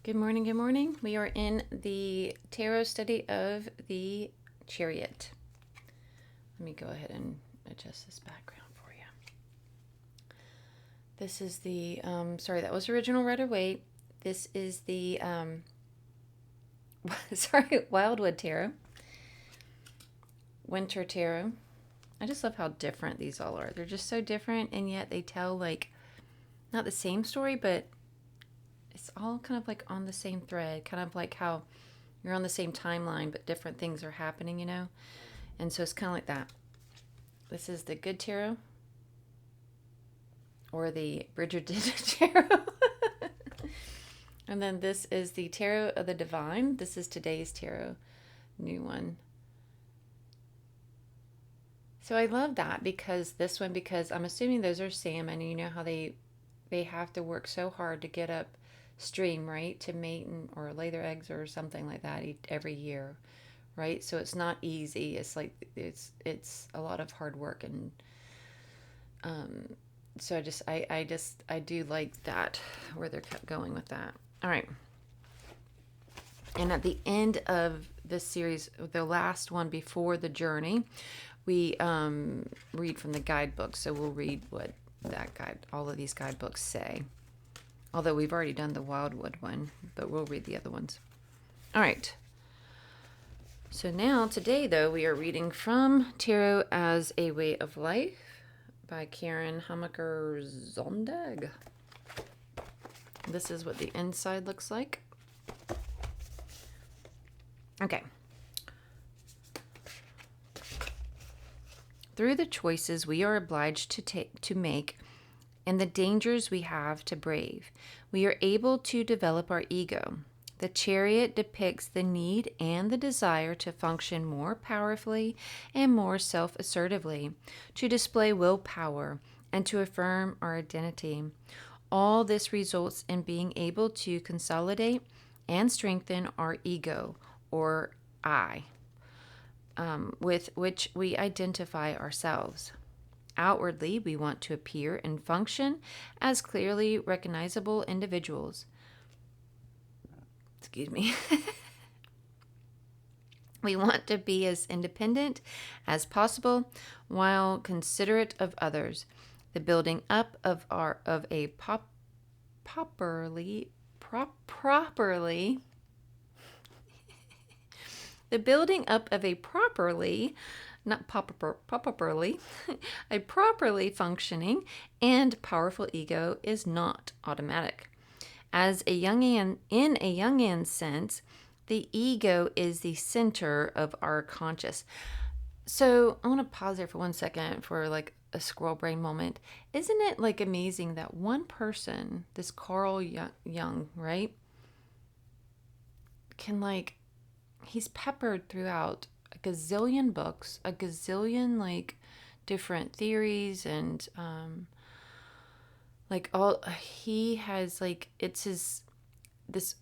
Good morning, good morning. We are in the tarot study of the Chariot. Let me go ahead and adjust this background for you. This is the, sorry, that was original Rider-Waite. This is the, Wildwood Tarot. Winter Tarot. I just love how different these all are. They're just so different, and yet they tell, like, not the same story, but it's all kind of like on the same thread, kind of like how you're on the same timeline, but different things are happening, And so it's kind of like that. This is the Good Tarot, or the Bridgerton Tarot. And then this is the Tarot of the Divine. This is today's tarot, new one. So I love that because I'm assuming those are salmon, and you know how they have to work so hard to get up stream, right, to mate or lay their eggs or something like that every year, right? So it's not easy. It's like it's a lot of hard work, and so I do like that where they're going with that. All right. And at the end of this series, the last one before the journey, we read from the guidebook. So we'll read what all of these guidebooks say. Although we've already done the Wildwood one, but we'll read the other ones. All right. So now, today, though, we are reading from Tarot as a Way of Life by Karen Hummaker Zondag. This is what the inside looks like. Okay. Through the choices we are obliged to make, and the dangers we have to brave, we are able to develop our ego. The Chariot depicts the need and the desire to function more powerfully and more self-assertively, to display willpower, and to affirm our identity. All this results in being able to consolidate and strengthen our ego, or I, with which we identify ourselves. Outwardly, we want to appear and function as clearly recognizable individuals. Excuse me. We want to be as independent as possible while considerate of others. The building up of a properly the building up of a properly a properly functioning and powerful ego is not automatic. In a Jungian sense, the ego is the center of our conscious. So I want to pause there for 1 second for like a squirrel brain moment. Isn't it like amazing that one person, this Carl Jung, right, can he's peppered throughout a gazillion books, a gazillion like different theories, and he has it's this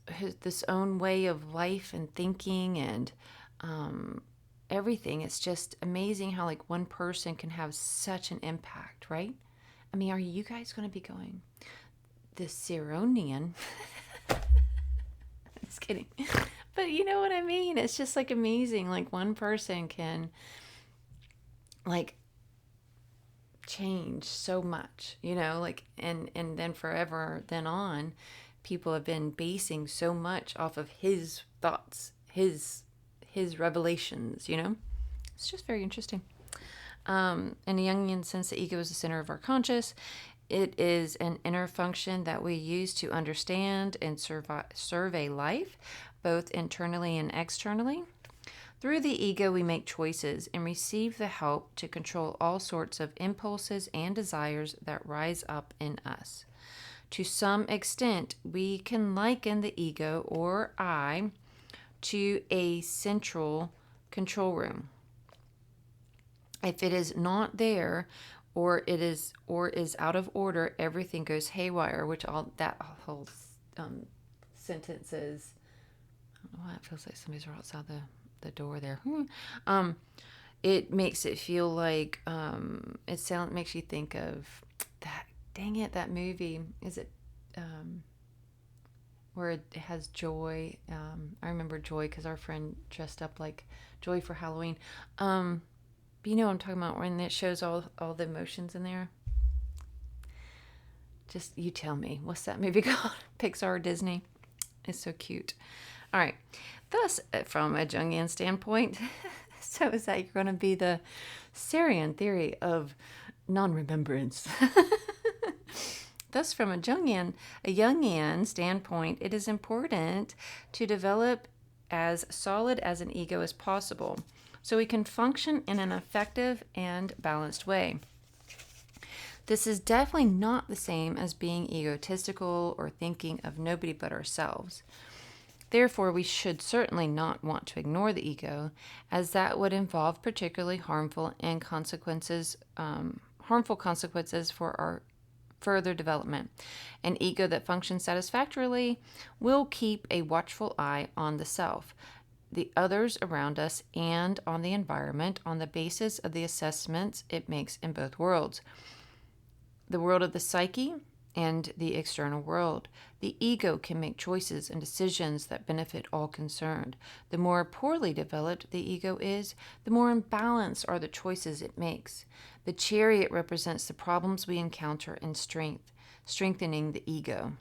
own way of life and thinking and everything. It's just amazing how one person can have such an impact, right? I mean, are you guys going to be going the Sironian? Just kidding. But you know what I mean? It's just amazing. One person can change so much, and then forever then on, people have been basing so much off of his thoughts, his revelations, It's just very interesting. In a Jungian sense, the ego is the center of our conscious. It is an inner function that we use to understand and survey life, both internally and externally. Through the ego, we make choices and receive the help to control all sorts of impulses and desires that rise up in us. To some extent, we can liken the ego, or I, to a central control room. If it is not there, or is out of order, everything goes haywire. That whole sentence is, I don't know why it feels like somebody's outside the door there. It makes it feel like makes you think of that. Dang it, that movie. Is it where it has joy. I remember joy because our friend dressed up like Joy for Halloween. But you know what I'm talking about, when it shows all the emotions in there. Just you tell me, what's that movie called? Pixar or Disney? It's so cute. All right. Thus, from a Jungian standpoint, so is that you're going to be the Sarian theory of non-remembrance. Thus, from a Jungian standpoint, it is important to develop as solid as an ego as possible so we can function in an effective and balanced way. This is definitely not the same as being egotistical or thinking of nobody but ourselves. Therefore, we should certainly not want to ignore the ego, as that would involve particularly harmful consequences for our further development. An ego that functions satisfactorily will keep a watchful eye on the self, the others around us, and on the environment on the basis of the assessments it makes in both worlds, the world of the psyche and the external world. The ego can make choices and decisions that benefit all concerned. The more poorly developed the ego is, the more imbalanced are the choices it makes. The chariot represents the problems we encounter in strengthening the ego.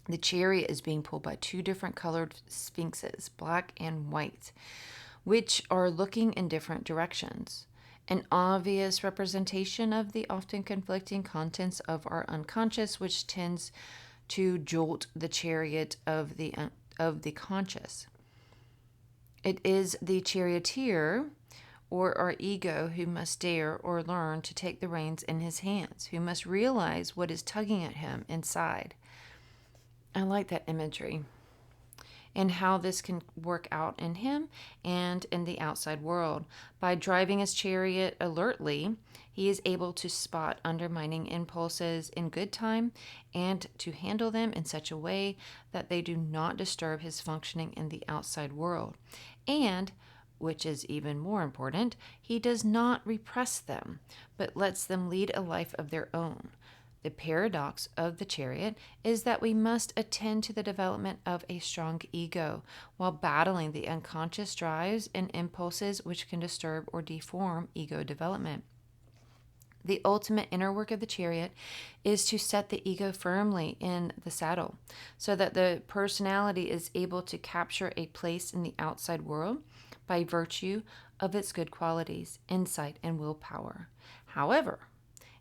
The chariot is being pulled by two different colored sphinxes, black and white, which are looking in different directions. An obvious representation of the often conflicting contents of our unconscious, which tends to jolt the chariot of the conscious. It is the charioteer, or our ego, who must dare or learn to take the reins in his hands, who must realize what is tugging at him inside. I like that imagery, and how this can work out in him and in the outside world. By driving his chariot alertly, he is able to spot undermining impulses in good time and to handle them in such a way that they do not disturb his functioning in the outside world. And, which is even more important, he does not repress them, but lets them lead a life of their own. The paradox of the chariot is that we must attend to the development of a strong ego while battling the unconscious drives and impulses which can disturb or deform ego development. The ultimate inner work of the chariot is to set the ego firmly in the saddle so that the personality is able to capture a place in the outside world by virtue of its good qualities, insight, and willpower. However,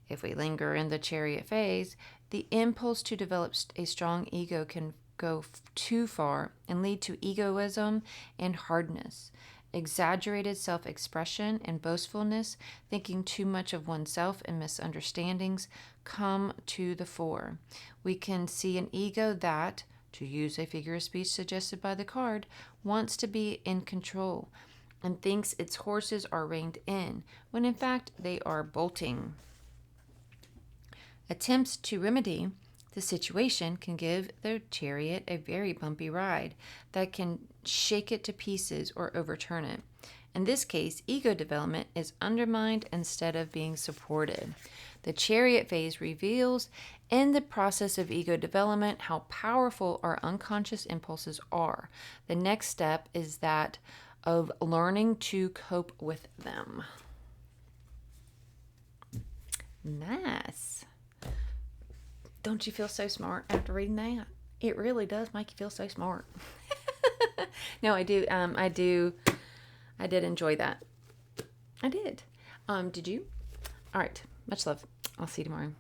if we linger in the chariot phase, the impulse to develop a strong ego can go too far and lead to egoism and hardness, exaggerated self-expression and boastfulness, thinking too much of oneself, and misunderstandings come to the fore. We can see an ego that, to use a figure of speech suggested by the card, wants to be in control and thinks its horses are reined in, when in fact they are bolting. Attempts to remedy the situation can give the chariot a very bumpy ride that can shake it to pieces or overturn it. In this case, ego development is undermined instead of being supported. The chariot phase reveals in the process of ego development how powerful our unconscious impulses are. The next step is that of learning to cope with them. Nice. Don't you feel so smart after reading that? It really does make you feel so smart. No, I do. I did enjoy that. I did. Did you? All right. Much love. I'll see you tomorrow.